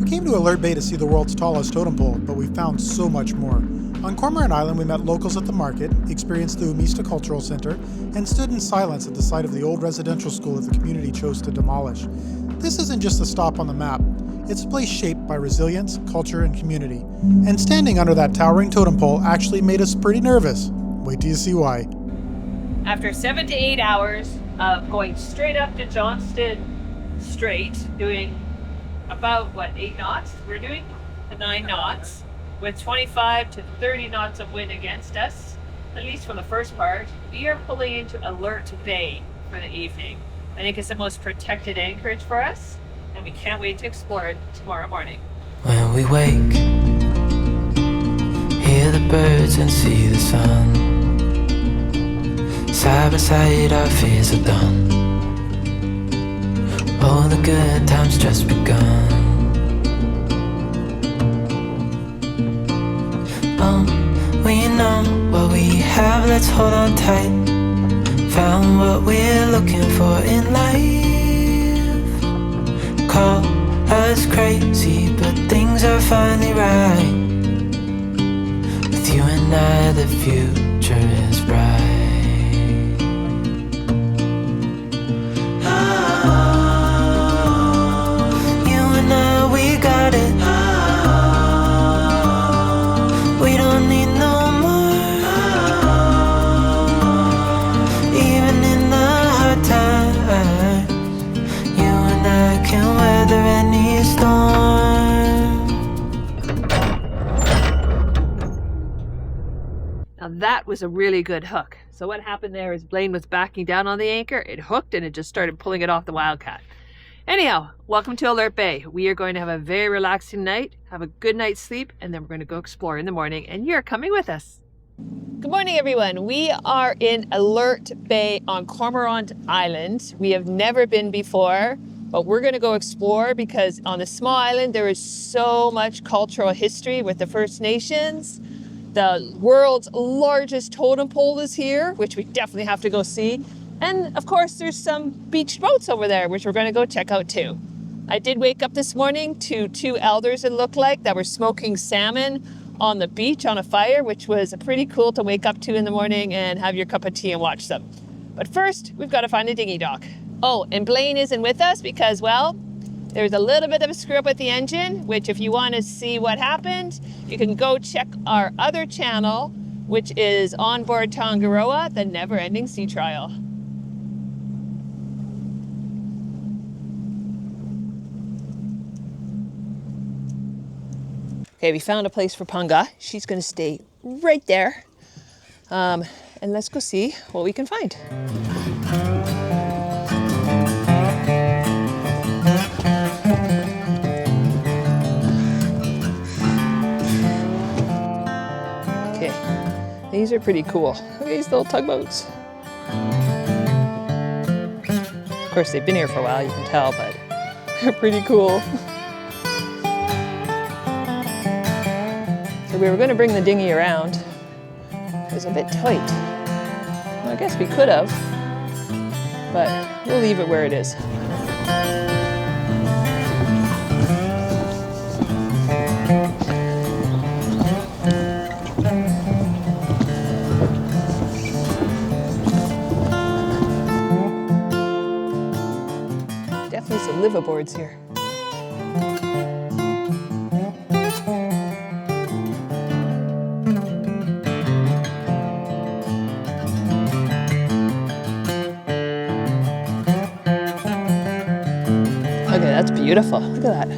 came to Alert Bay to see the world's tallest totem pole, but we found so much more. On Cormorant Island, we met locals at the market, experienced the Umista Cultural Center, and stood in silence at the site of the old residential school that the community chose to demolish. This isn't just a stop on the map. It's a place shaped by resilience, culture, and community. And standing under that towering totem pole actually made us pretty nervous. Wait till you see why. After 7 to 8 hours of going straight up to Johnston Strait, doing about, 8 knots? We're doing 9 knots with 25 to 30 knots of wind against us, at least for the first part. We are pulling into Alert Bay for the evening. I think it's the most protected anchorage for us, and we can't wait to explore it tomorrow morning. When we wake, hear the birds and see the sun. Side by side our fears are done. All the good times just begun. We know what we have, let's hold on tight. Found what we're looking for in life. Call us crazy, but things are finally right. With you and I, the future is bright. You and I, we got it. We don't need no more. Even in the hard times, you and I can weather any storm. Now that was a really good hook. So what happened there is Blaine was backing down on the anchor, it hooked, and it just started pulling it off the Wildcat. Anyhow, welcome to Alert Bay. We are going to have a very relaxing night, have a good night's sleep, and then we're going to go explore in the morning, and you're coming with us. Good morning, everyone. We are in Alert Bay on Cormorant Island. We have never been before, but we're going to go explore because on this small island, there is so much cultural history with the First Nations. The world's largest totem pole is here, which we definitely have to go see. And of course, there's some beached boats over there, which we're going to go check out too. I did wake up this morning to 2 elders, it looked like, that were smoking salmon on the beach on a fire, which was pretty cool to wake up to in the morning and have your cup of tea and watch them. But first, we've got to find a dinghy dock. Oh, and Blaine isn't with us because, well, there's a little bit of a screw up with the engine, which if you want to see what happened, you can go check our other channel, which is Onboard Tangaroa, the never-ending sea trial. Okay, we found a place for Punga. She's going to stay right there. And let's go see what we can find. Okay, these are pretty cool. Look at these little tugboats. Of course, they've been here for a while, you can tell, but they're pretty cool. We were going to bring the dinghy around. It was a bit tight. Well, I guess we could have, but we'll leave it where it is. Definitely some liveaboards here. Okay, that's beautiful. Look at that.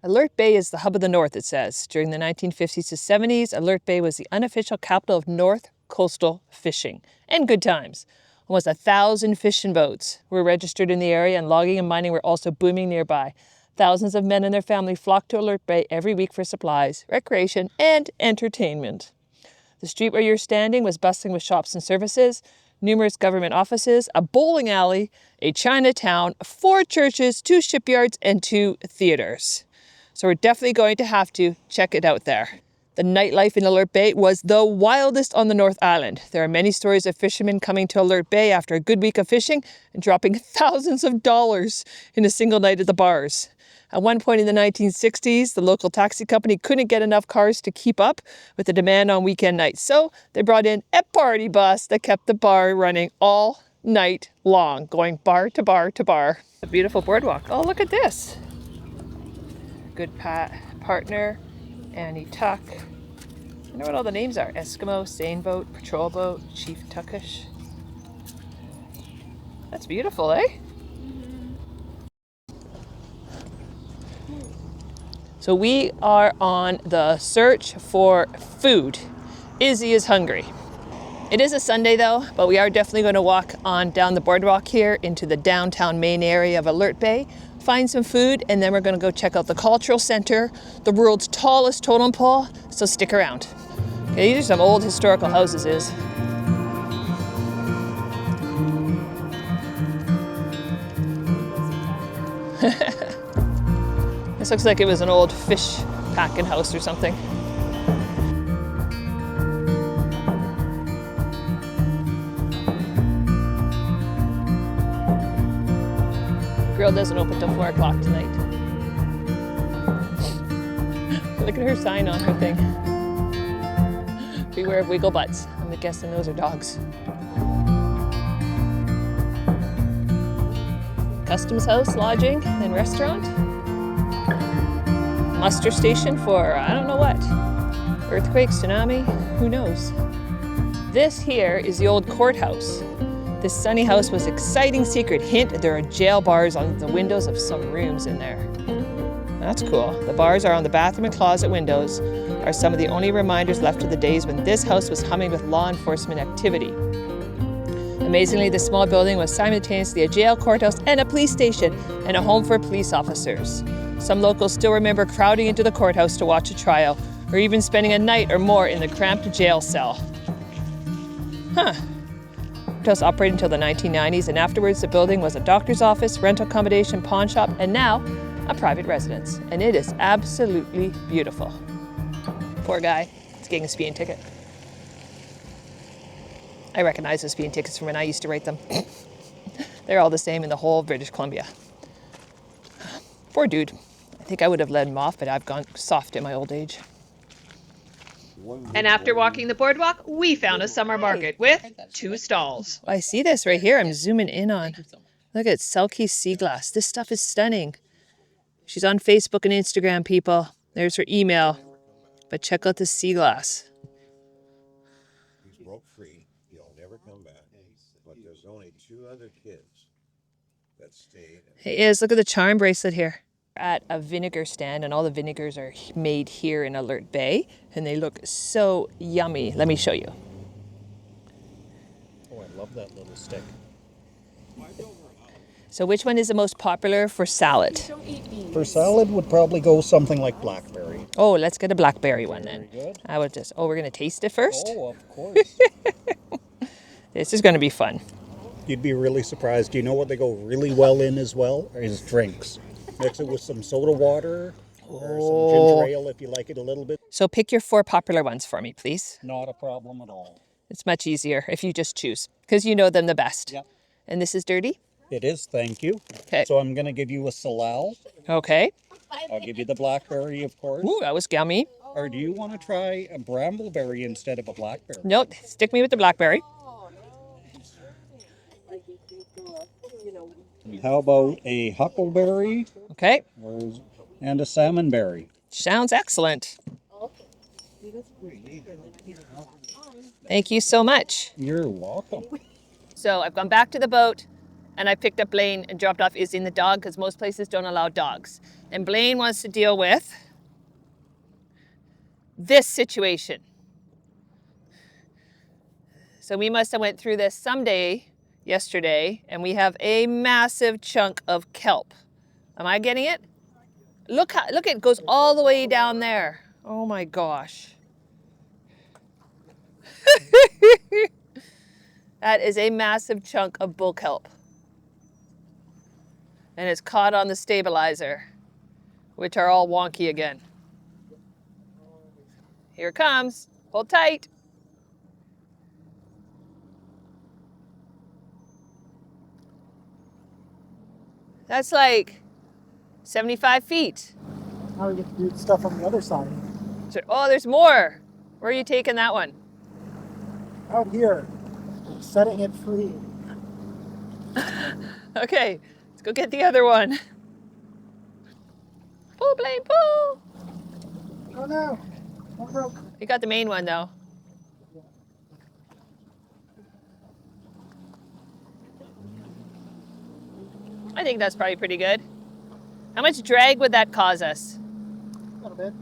Alert Bay is the hub of the North, it says. During the 1950s to 70s, Alert Bay was the unofficial capital of North coastal fishing and good times. Almost 1,000 fishing boats were registered in the area, and logging and mining were also booming nearby. Thousands of men and their family flocked to Alert Bay every week for supplies, recreation, and entertainment. The street where you're standing was bustling with shops and services, numerous government offices, a bowling alley, a Chinatown, 4 churches, 2 shipyards, and 2 theaters. So we're definitely going to have to check it out there. The nightlife in Alert Bay was the wildest on the North Island. There are many stories of fishermen coming to Alert Bay after a good week of fishing and dropping thousands of dollars in a single night at the bars. At one point in the 1960s, the local taxi company couldn't get enough cars to keep up with the demand on weekend nights. So they brought in a party bus that kept the bar running all night long, going bar to bar to bar. A beautiful boardwalk. Oh, look at this. Good partner, Annie Tuck. I wonder what all the names are. Eskimo, Sailboat, Patrol Boat, Chief Tuckish. That's beautiful, eh? So we are on the search for food. Izzy is hungry. It is a Sunday though, but we are definitely going to walk on down the boardwalk here into the downtown main area of Alert Bay, find some food, and then we're going to go check out the cultural center, the world's tallest totem pole, so stick around. Okay, these are some old historical houses, Iz. This looks like it was an old fish packing house or something. Grill doesn't open till 4 o'clock tonight. Look at her sign on her thing. Beware of wiggle butts. I'm guessing those are dogs. Customs house, lodging, and restaurant. Muster station for I don't know what. Earthquake, tsunami, who knows? This here is the old courthouse. This sunny house was an exciting secret. Hint, there are jail bars on the windows of some rooms in there. That's cool. The bars are on the bathroom and closet windows, are some of the only reminders left of the days when this house was humming with law enforcement activity. Amazingly, this small building was simultaneously a jail, courthouse, and a police station, and a home for police officers. Some locals still remember crowding into the courthouse to watch a trial, or even spending a night or more in the cramped jail cell. Huh. The house operated until the 1990s, and afterwards the building was a doctor's office, rental accommodation, pawn shop, and now a private residence. And it is absolutely beautiful. Poor guy, he's getting a speeding ticket. I recognize the speeding tickets from when I used to write them. They're all the same in the whole of British Columbia. Poor dude. I think I would have let him off, but I've gone soft in my old age. And after walking the boardwalk, we found a summer market with 2 stalls. I see this right here. I'm zooming in on. Look at Selkie Sea Glass. This stuff is stunning. She's on Facebook and Instagram, people. There's her email. But check out the sea glass. He's broke free. He'll never come back. But there's only 2 other kids that stayed. Hey, Iz, look at the charm bracelet here. At a vinegar stand, and all the vinegars are made here in Alert Bay, and they look so yummy. Let me show you. Oh, I love that little stick. So which one is the most popular for salad? For salad would probably go something like blackberry. Oh, let's get a blackberry one then. Very good. I would just, we're going to taste it first? Oh, of course. This is going to be fun. You'd be really surprised. Do you know what they go really well in as well? Is drinks. Mix it with some soda water or some ginger ale if you like it a little bit. So pick your 4 popular ones for me, please. Not a problem at all. It's much easier if you just choose, because you know them the best. Yep. And this is dirty? It is, thank you. Okay. So I'm going to give you a salal. Okay. I'll give you the blackberry, of course. Ooh, that was yummy. Or do you want to try a brambleberry instead of a blackberry? Nope, stick me with the blackberry. How about a huckleberry Okay. and a salmonberry? Sounds excellent. Thank you so much. You're welcome. So I've gone back to the boat and I picked up Blaine and dropped off Izzy and the dog because most places don't allow dogs. And Blaine wants to deal with this situation. So we must have went through this someday yesterday, and we have a massive chunk of kelp. Am I getting it? Look, it goes all the way down there. Oh my gosh. That is a massive chunk of bull kelp. And it's caught on the stabilizer, which are all wonky again. Here it comes. Hold tight. That's like 75 feet. Now we get to do stuff on the other side. Oh, there's more. Where are you taking that one? Out here, setting it free. Okay, let's go get the other one. Pull, Blaine, pull. Oh no, one broke. You got the main one though. I think that's probably pretty good. How much drag would that cause us? A little bit.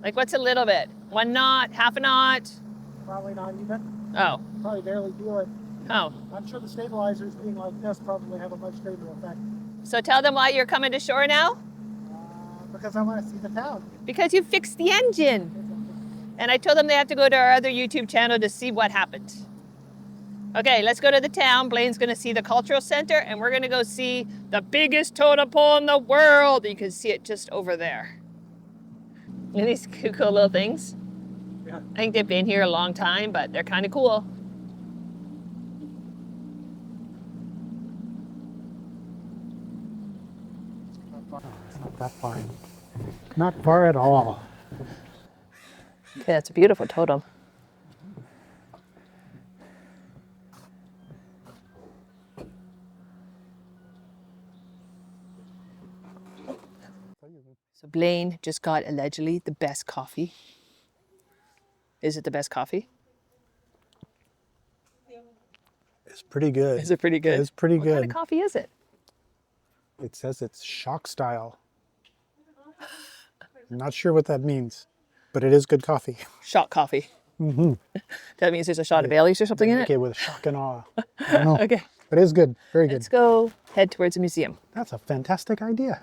Like what's a little bit? 1 knot, half a knot? Probably not even. Oh, Probably barely feel it. oh. I'm sure the stabilizers being like this probably have a much greater effect. So tell them why you're coming to shore now? Because I want to see the town. Because you fixed the engine. And I told them they have to go to our other YouTube channel to see what happened. Okay, let's go to the town. Blaine's gonna see the cultural center and we're gonna go see the biggest totem pole in the world. You can see it just over there. And these cool little things. Yeah. I think they've been here a long time, but they're kind of cool. It's not that far. Not far at all. Okay, that's a beautiful totem. So Blaine just got allegedly the best coffee. Is it the best coffee? It's pretty good. Is it pretty good? It's pretty What good. kind of coffee is it? It says it's shock style. I'm not sure what that means, but it is good coffee. Shot coffee. Mm-hmm. That means there's a shot of Bailey's or something in it? Okay, with shock and awe. I don't know. Okay. But it is good. Very good. Let's go head towards the museum. That's a fantastic idea.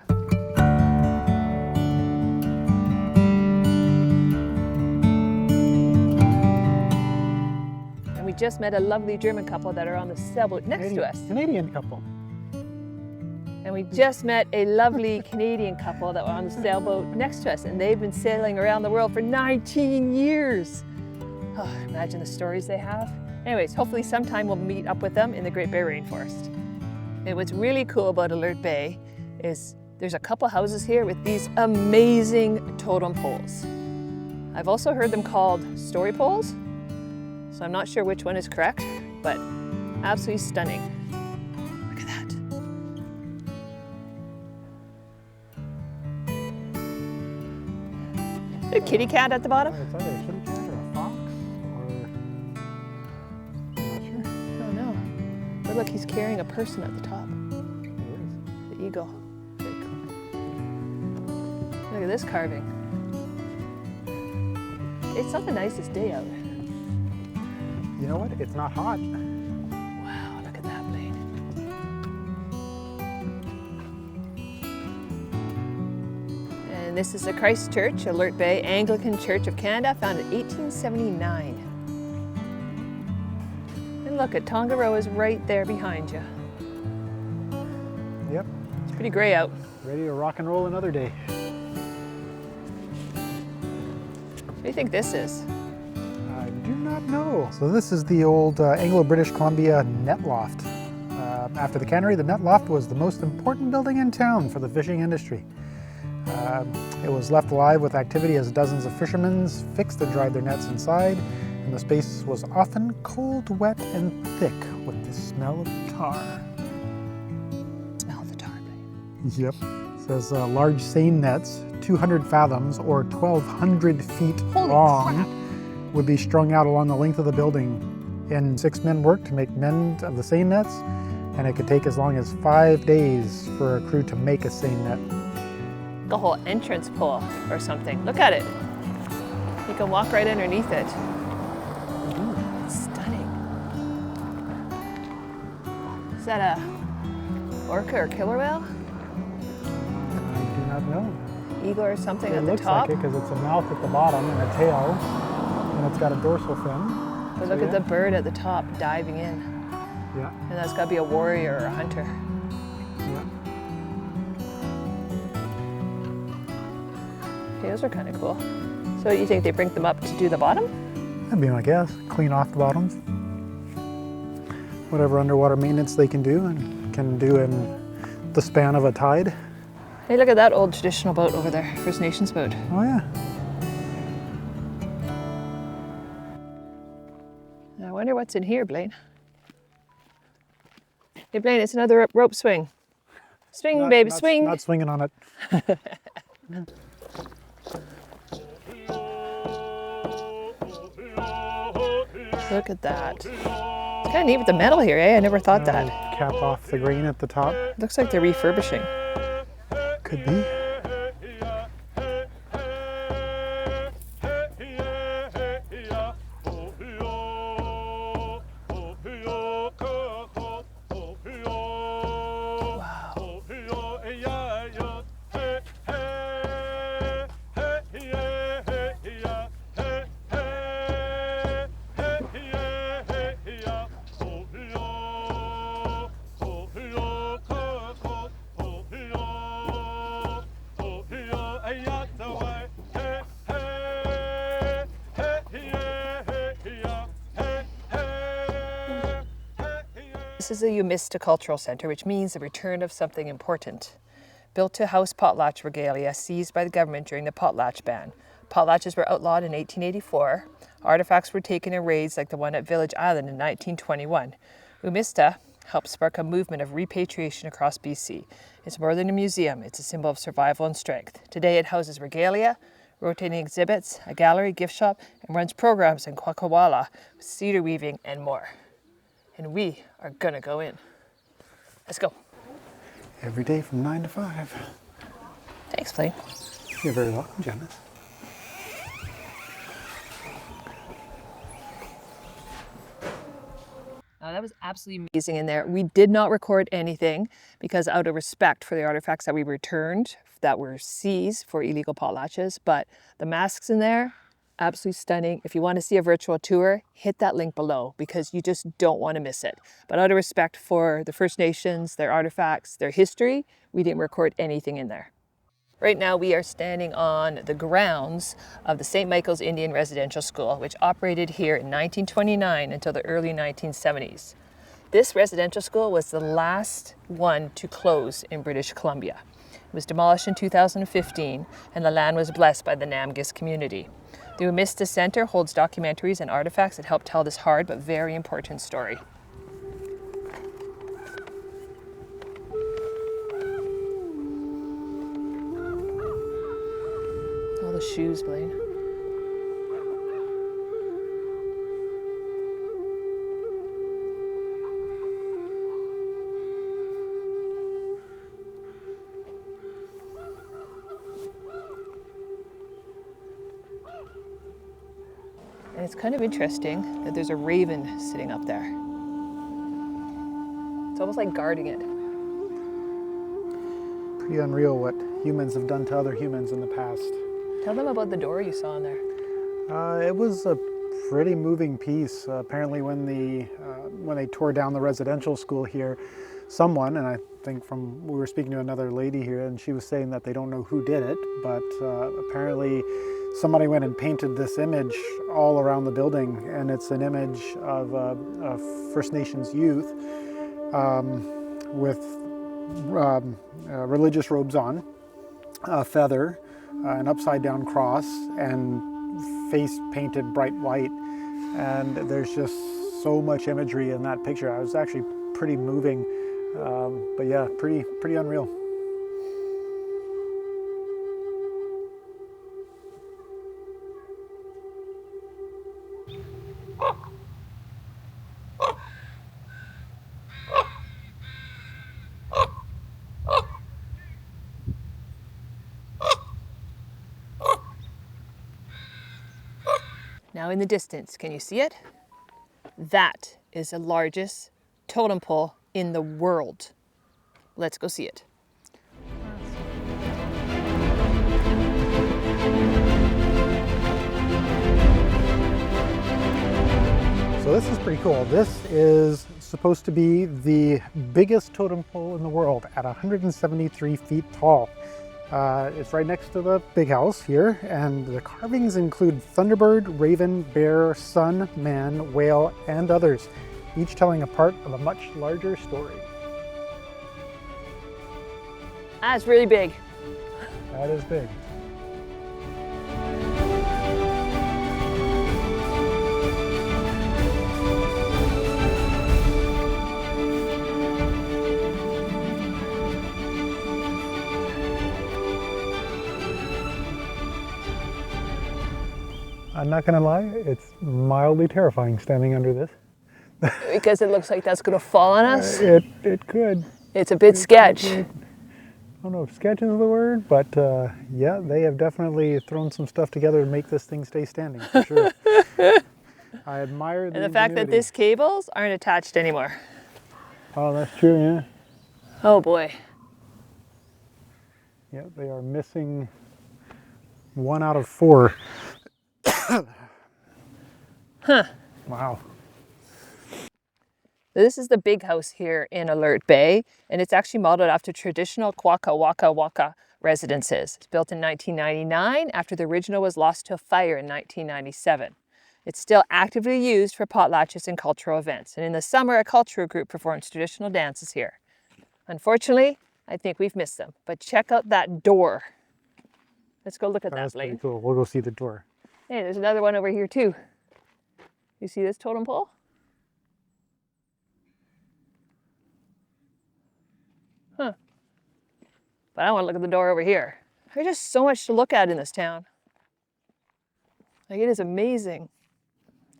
And we just met a lovely German couple that are on the sailboat next to us. Canadian couple. And we just met a lovely Canadian couple that were on the sailboat next to us, and they've been sailing around the world for 19 years. Oh, imagine the stories they have. Anyways, hopefully sometime we'll meet up with them in the Great Bear Rainforest. And what's really cool about Alert Bay is there's a couple houses here with these amazing totem poles. I've also heard them called story poles, so I'm not sure which one is correct, but absolutely stunning. Look at that. A kitty cat at the bottom? It's either a kitty cat or a fox, or I'm not sure. I don't know. But look, he's carrying a person at the top. The eagle. Very cool. Look at this carving. It's not the nicest day out. You know what? It's not hot. Wow, look at that blade. And this is the Christ Church, Alert Bay Anglican Church of Canada, founded in 1879. And look at Tangaroa is right there behind you. Yep. It's pretty gray out. Ready to rock and roll another day. What do you think this is? I do not know. So this is the old Anglo-British Columbia net loft. After the cannery, the net loft was the most important building in town for the fishing industry. It was left alive with activity as dozens of fishermen fixed and dried their nets inside, and the space was often cold, wet, and thick with the smell of tar. Smell the tar blade. Yep. It says large seine nets, 200 fathoms or 1,200 feet Holy long, crap. would be strung out along the length of the building. And 6 men worked to make men of the seine nets, and it could take as long as 5 days for a crew to make a seine net. The whole entrance pole or something. Look at it. You can walk right underneath it. It's stunning. Is that a orca or killer whale? I do not know. Eagle or something It at the looks top? like it because it's a mouth at the bottom and a tail, and it's got a dorsal fin. But So, look at yeah. the bird at the top diving in. Yeah, And that's got to be a warrior or a hunter. yeah. Okay, those are kind of cool. So you think they bring them up to do the bottom? That'd be my guess. Clean off the bottoms. Whatever underwater maintenance they can do and can do in the span of a tide. Hey, look at that old traditional boat over there, First Nations boat. Oh yeah. I wonder what's in here, Blaine. Hey, Blaine, it's another rope swing. Swing, baby, swing. Not swinging on it. Look at that. It's kind of neat with the metal here, eh? I never thought that. Cap off the grain at the top. Looks like they're refurbishing. Could be. This is the Umista Cultural Centre, which means the return of something important. Built to house potlatch regalia seized by the government during the potlatch ban. Potlatches were outlawed in 1884. Artifacts were taken in raids like the one at Village Island in 1921. Umista helped spark a movement of repatriation across BC. It's more than a museum, it's a symbol of survival and strength. Today it houses regalia, rotating exhibits, a gallery, gift shop, and runs programs in Kwakwaka'wakw, cedar weaving, and more. And we are gonna go in. Let's go. Every day from 9 to 5. Thanks, Blaine. You're very welcome, Janice. Oh, that was absolutely amazing in there. We did not record anything because out of respect for the artifacts that we returned that were seized for illegal potlatches, but the masks in there, absolutely stunning. If you want to see a virtual tour, hit that link below because you just don't want to miss it. But out of respect for the First Nations, their artifacts, their history, we didn't record anything in there. Right now we are standing on the grounds of the St. Michael's Indian Residential School, which operated here in 1929 until the early 1970s. This residential school was the last one to close in British Columbia. It was demolished in 2015 and the land was blessed by the Namgis community. The Umista Center holds documentaries and artifacts that help tell this hard but very important story. All the shoes, Blaine. And it's kind of interesting that there's a raven sitting up there. It's almost like guarding it. Pretty unreal what humans have done to other humans in the past. Tell them about the door you saw in there. It was a pretty moving piece. Apparently when they tore down the residential school here, someone, and I think we were speaking to another lady here, and she was saying that they don't know who did it, but apparently somebody went and painted this image all around the building, and it's an image of First Nations youth with religious robes on, a feather, an upside down cross, and face painted bright white. And there's just so much imagery in that picture. It was actually pretty moving, but yeah, pretty unreal. Now in the distance, can you see it? That is the largest totem pole in the world. Let's go see it. So this is pretty cool. This is supposed to be the biggest totem pole in the world at 173 feet tall. It's right next to the big house here, and the carvings include thunderbird, raven, bear, sun, man, whale, and others, each telling a part of a much larger story. That's really big. That is big. I'm not gonna lie, it's mildly terrifying standing under this. Because it looks like that's going to fall on us. It could. It's a bit sketch. I don't know if sketch is the word, but yeah, they have definitely thrown some stuff together to make this thing stay standing, for sure. I admire the And the fact that ingenuity. these cables aren't attached anymore. Oh, that's true, yeah. Oh boy. Yeah, they are missing 1 out of 4. Huh. Wow. This is the big house here in Alert Bay, and it's actually modeled after traditional Kwakwaka'wakw residences. It's built in 1999 after the original was lost to a fire in 1997. It's still actively used for potlatches and cultural events, and in the summer a cultural group performs traditional dances here. Unfortunately, I think we've missed them, but check out that door. Let's go look at that, That's Blaine. pretty cool. We'll go see the door. Hey, there's another one over here too. You see this totem pole? Huh. But I want to look at the door over here. There's just so much to look at in this town. Like, it is amazing.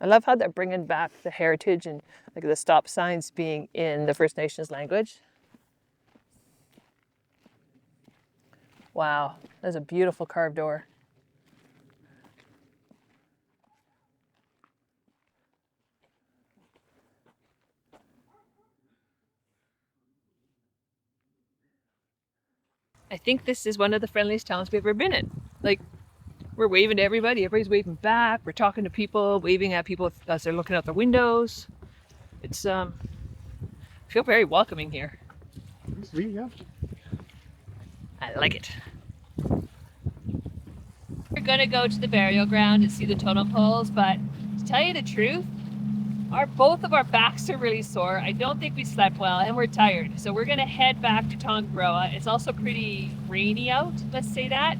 I love how they're bringing back the heritage and like the stop signs being in the First Nations language. Wow, that's a beautiful carved door. I think this is one of the friendliest towns we've ever been in. Like, we're waving to everybody, everybody's waving back, we're talking to people, waving at people as they're looking out the windows. It's, I feel very welcoming here. Yeah. I like it. We're gonna go to the burial ground and see the totem poles, but to tell you the truth, both of our backs are really sore. I don't think we slept well and we're tired. So we're gonna head back to Tangaroa. It's also pretty rainy out, let's say that.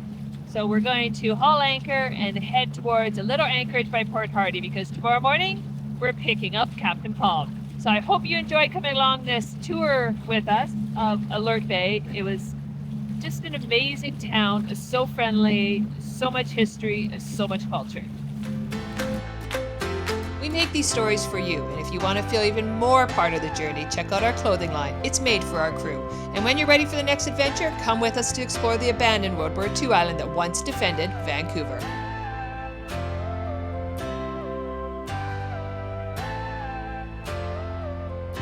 So we're going to haul anchor and head towards a little anchorage by Port Hardy because tomorrow morning we're picking up Captain Palm. So I hope you enjoyed coming along this tour with us of Alert Bay. It was just an amazing town. It's so friendly, so much history, and so much culture. We make these stories for you, and if you want to feel even more part of the journey, check out our clothing line. It's made for our crew. And when you're ready for the next adventure, come with us to explore the abandoned World War II island that once defended Vancouver.